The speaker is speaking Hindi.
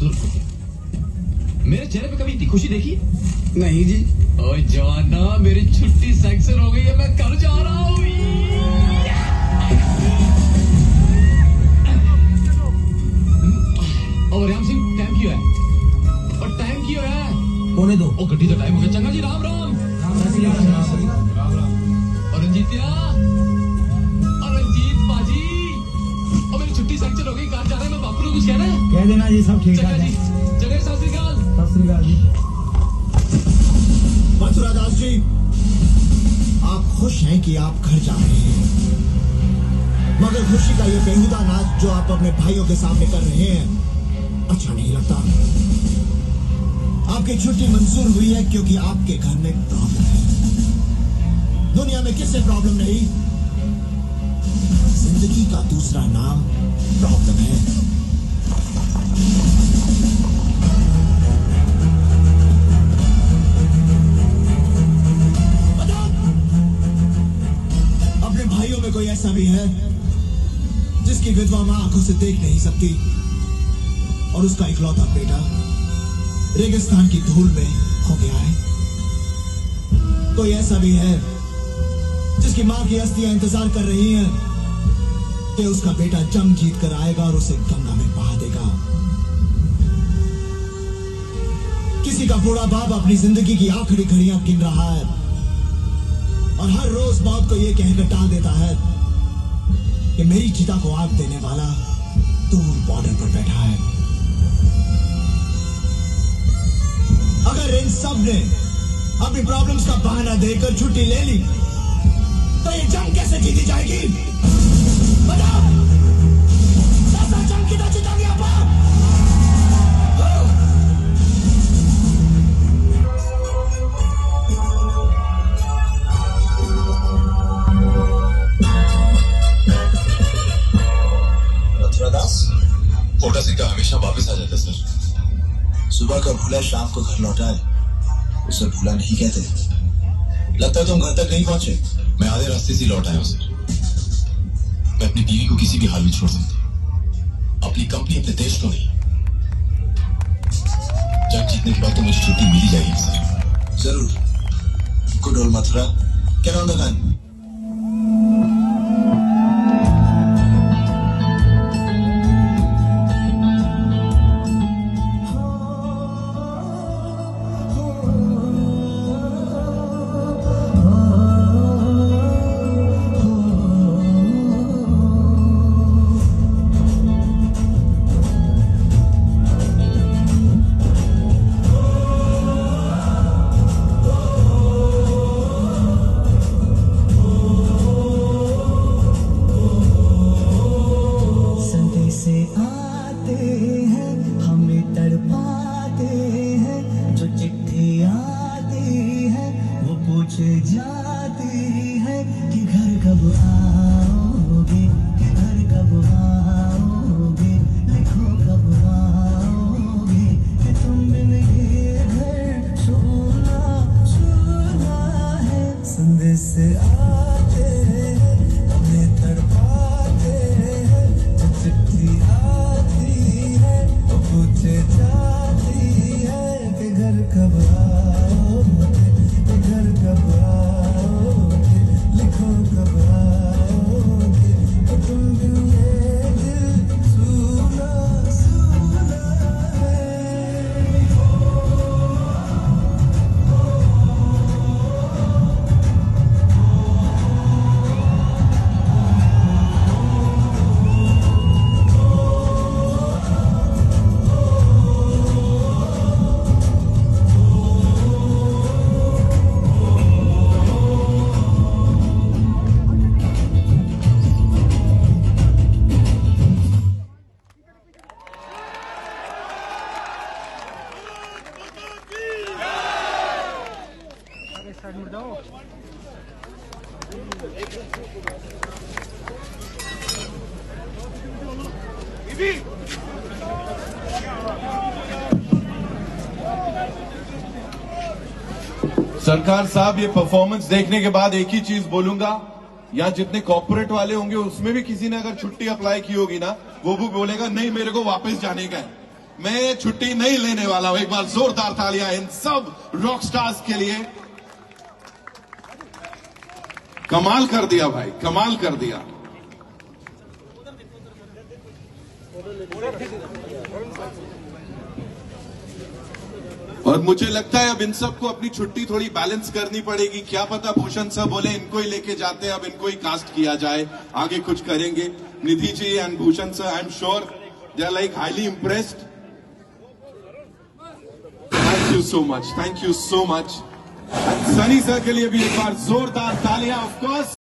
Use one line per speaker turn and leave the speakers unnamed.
दूर हो गया। मेरे चेहरे पे कभी इतनी खुशी देखी?
नहीं जी।
ओए जवाना, मेरी छुट्टी सैंक्शन हो गई है, मैं घर जा रहा हूँ। और राम सिंह टाइम क्यों है? और टाइम क्यों है?
होने दो।
ओ गड्डी का टाइम हो गया। चंगा जी राम राम। और रंजीतिया, और रंजीत पाजी, और मेरी छुट्टी सैंक्शन हो गई, कार जा रहा है। मैं बापू को कुछ कहना है?
कह देना जी, सब ठीक ठाक
चंगा
है।
जी, चंगा जी, सत श्री अकाल।
सत श्री अकाल जी।
मथुरा दास जी, आप खुश हैं कि आप घर जा रहे हैं, मगर खुशी का ये बेहुदा नाच जो आप अपने भाइयों के सामने कर रहे हैं अच्छा नहीं लगता। आपकी छुट्टी मंजूर हुई है क्योंकि आपके घर में प्रॉब्लम है। दुनिया में किससे प्रॉब्लम नहीं? जिंदगी का दूसरा नाम प्रॉब्लम है। अपने भाइयों में कोई ऐसा भी है जिसकी विधवा मां आंखों से देख नहीं सकती और उसका इकलौता बेटा रेगिस्तान की धूल में खो गया है? कोई ऐसा भी है जिसकी मां की अस्थियां इंतजार कर रही हैं कि उसका बेटा जंग जीत कर आएगा और उसे गंगा में बहा देगा? किसी का बूढ़ा बाप अपनी जिंदगी की आखिरी घड़ियां गिन रहा है और हर रोज मौत को यह कहकर टाल देता है कि मेरी चिता को आग देने वाला दूर बॉर्डर पर बैठा है। अगर इन सब ने अपनी प्रॉब्लम्स का बहाना देकर छुट्टी ले ली तो ये जंग कैसे जीती जाएगी? बताओ, जंग कितना जीतोगे आप?
मथुरादास, कोटा सिक्का हमेशा वापस आ जाता सर। सुबह का भूला शाम को घर लौटा है, उसे भूला नहीं कहते। लगता है तुम घर तक नहीं पहुंचे। मैं आधे रास्ते से लौट आया हूं सर। मैं अपनी बीवी को किसी भी हाल में छोड़ सकता, अपनी कंपनी, अपने देश को नहीं। जंग जीतने के बाद तो मुझे छुट्टी मिल ही जाएगी सर। जरूर। Good old Mathura, can on the gun.
जाती है कि घर कब आओगे, कि घर कब आओगे, लिखो कब आओगे, कि तुम बिन ये घर सोना सोना है। संदेश आते हैं, हमें तड़पाते हैं, जो चिट्ठी आती है वो पूछे जाती है कि घर कब आओगे, कि घर कब आओगे, लिखो कब आओगे, तो तुम बिन ये दिल सूना सूना है।
सरकार साहब, ये परफॉर्मेंस देखने के बाद एक ही चीज बोलूंगा, यहाँ जितने कॉर्पोरेट वाले होंगे उसमें भी किसी ने अगर छुट्टी अप्लाई की होगी ना, वो भी बोलेगा नहीं मेरे को वापस जाने का है। मैं ये छुट्टी नहीं लेने वाला हूं। एक बार जोरदार तालियां इन सब रॉक स्टार्स के लिए। कमाल कर दिया भाई, कमाल कर दिया। और मुझे लगता है अब इन सबको अपनी छुट्टी थोड़ी बैलेंस करनी पड़ेगी। क्या पता भूषण सर बोले इनको ही लेके जाते हैं, अब इनको ही कास्ट किया जाए, आगे कुछ करेंगे। Nidhi ji and Bhushan sir, I am sure they are like highly impressed. Thank you so much, thank you so much. Sunny sir के लिए भी एक बार जोरदार तालियां ऑफ कोर्स।